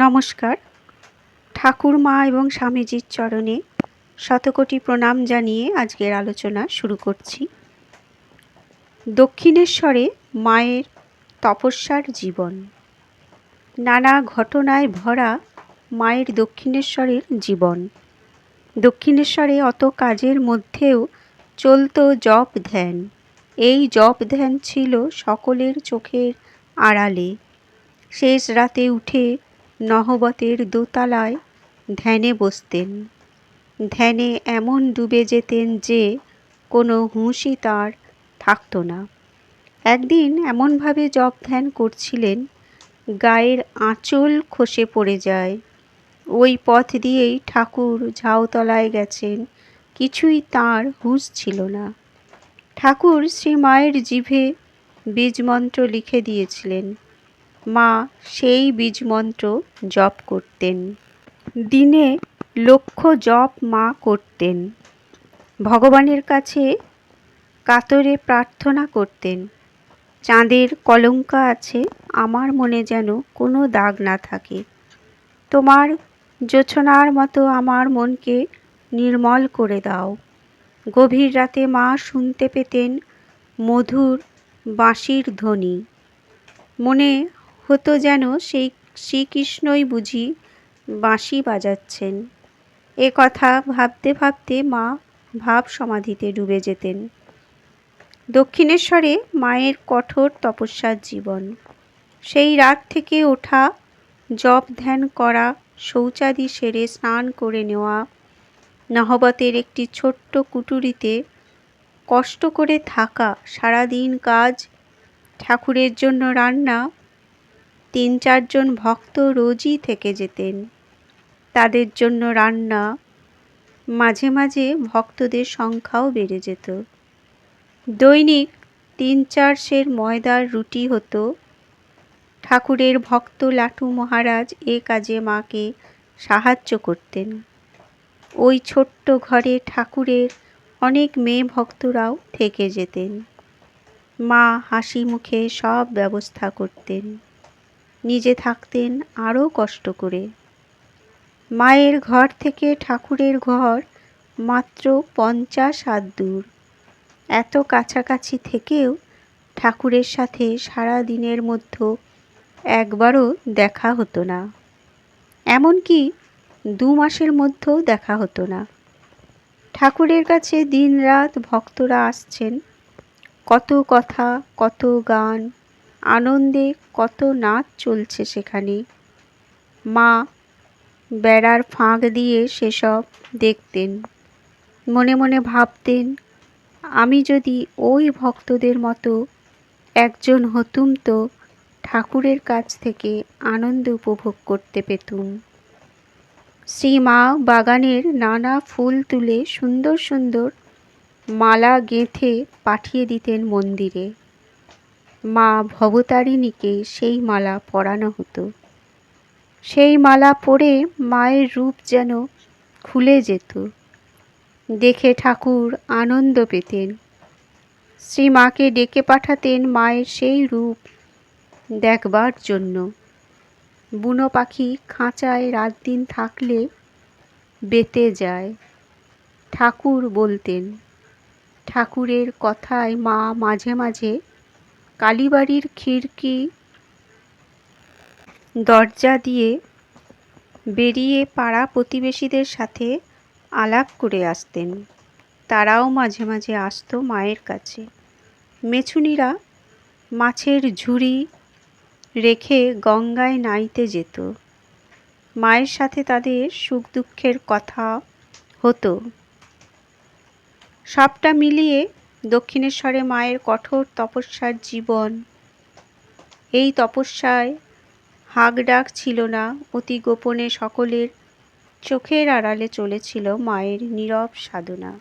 নমস্কার। ঠাকুরমা এবং স্বামীজির চরণে শতকোটি প্রণাম জানিয়ে আজকের আলোচনা শুরু করছি। দক্ষিণেশ্বরে মায়ের তপস্যার জীবন। নানা ঘটনায় ভরা মায়ের দক্ষিণেশ্বরের জীবন। দক্ষিণেশ্বরে অত কাজের মধ্যেও চলত জপ ধ্যান। এই জপ ধ্যান ছিল সকলের চোখের আড়ালে। শেষ রাতে উঠে নহবতের দোতলায় ধ্যানে বসতেন। ধ্যানে এমন ডুবে যেতেন যে কোনো হুঁশই তাঁর থাকত না। একদিন এমনভাবে জপ ধ্যান করছিলেন, গায়ের আঁচল খসে পড়ে যায়। ওই পথ দিয়েই ঠাকুর ঝাউতলায় গেছেন, কিছুই তাঁর হুঁশ ছিল না। ঠাকুর শ্রীমায়ের জিভে বীজমন্ত্র লিখে দিয়েছিলেন। মা সেই বীজমন্ত্র জপ করতেন। দিনে লক্ষ জপ মা করতেন। ভগবানের কাছে কাতরে প্রার্থনা করতেন, চাঁদের কলঙ্কা আছে, আমার মনে যেন কোনো দাগ না থাকে। তোমার জোছনার মতো আমার মনকে নির্মল করে দাও। গভীর রাতে মা শুনতে পেতেন মধুর বাঁশির ধ্বনি। মনে হতো যেন সেই শ্রীকৃষ্ণই বুঝি বাঁশি বাজাচ্ছেন। এ কথা ভাবতে ভাবতে মা ভাব সমাধিতে ডুবে যেতেন। দক্ষিণেশ্বরে মায়ের কঠোর তপস্যার জীবন। সেই রাত থেকে ওঠা, জপ ধ্যান করা, শৌচাদি সেরে স্নান করে নেওয়া, নহবতের একটি ছোট্ট কুটুরিতে কষ্ট করে থাকা, সারাদিন কাজ, ঠাকুরের জন্য রান্না। ৩-৪ জন ভক্ত রোজই থেকে যেতেন। তাদের জন্য রান্না, মাঝে মাঝে ভক্তদের সংখ্যাও বেড়ে যেত। দৈনিক ৩-৪ সের ময়দার রুটি হতো। ঠাকুরের ভক্ত লাটু মহারাজ এ কাজে মাকে সাহায্য করতেন। ওই ছোট্ট ঘরে ঠাকুরের অনেক মেয়ে ভক্তরাও থেকে যেতেন। মা হাসি মুখে সব ব্যবস্থা করতেন, নিজে থাকতেন আরও কষ্ট করে। মায়ের ঘর থেকে ঠাকুরের ঘর মাত্র 50 হাত দূর। এত কাছাকাছি থেকেও ঠাকুরের সাথে সারা দিনের মধ্যে একবারও দেখা হতো না। এমনকি 2 মাসের মধ্যেও দেখা হতো না। ঠাকুরের কাছে দিনরাত ভক্তরা আসছেন। কত কথা, কত গান, আনন্দে কত নাচ চলছে সেখানে। মা বেড়ার ফাঁক দিয়ে সেসব দেখতেন। মনে মনে ভাবতেন, আমি যদি ওই ভক্তদের মতো একজন হতুম তো ঠাকুরের কাছ থেকে আনন্দ উপভোগ করতে পেতুম। শ্রীমা বাগানের নানা ফুল তুলে সুন্দর সুন্দর মালা গেঁথে পাঠিয়ে দিতেন মন্দিরে। মা ভবতারিণীকে সেই মালা পরানো হতো। সেই মালা পরে মায়ের রূপ যেন খুলে যেত। দেখে ঠাকুর আনন্দ পেতেন। শ্রীমাকে ডেকে পাঠাতেন মায়ের সেই রূপ দেখবার জন্য। বুনো পাখি খাঁচায় রাত দিন থাকলে বেঁতে যায়, ঠাকুর বলতেন। ঠাকুরের কথায় মা মাঝে মাঝে কালীবাড়ির খিড়কি দরজা দিয়ে বেরিয়ে পাড়া প্রতিবেশীদের সাথে আলাপ করে আসতেন। তারাও মাঝে মাঝে আসতো মায়ের কাছে। মেছুনিরা মাছের ঝুড়ি রেখে গঙ্গায় নাইতে যেত। মায়ের সাথে তাদের সুখ দুঃখের কথা হতো। সবটা মিলিয়ে দক্ষিণেশ্বরে মায়ের কঠোর তপস্যার জীবন। এই তপস্যায় হাক ডাক ছিল না, অতি গোপনে সকলের চোখের আড়ালে চলেছিল মায়ের নীরব সাধনা।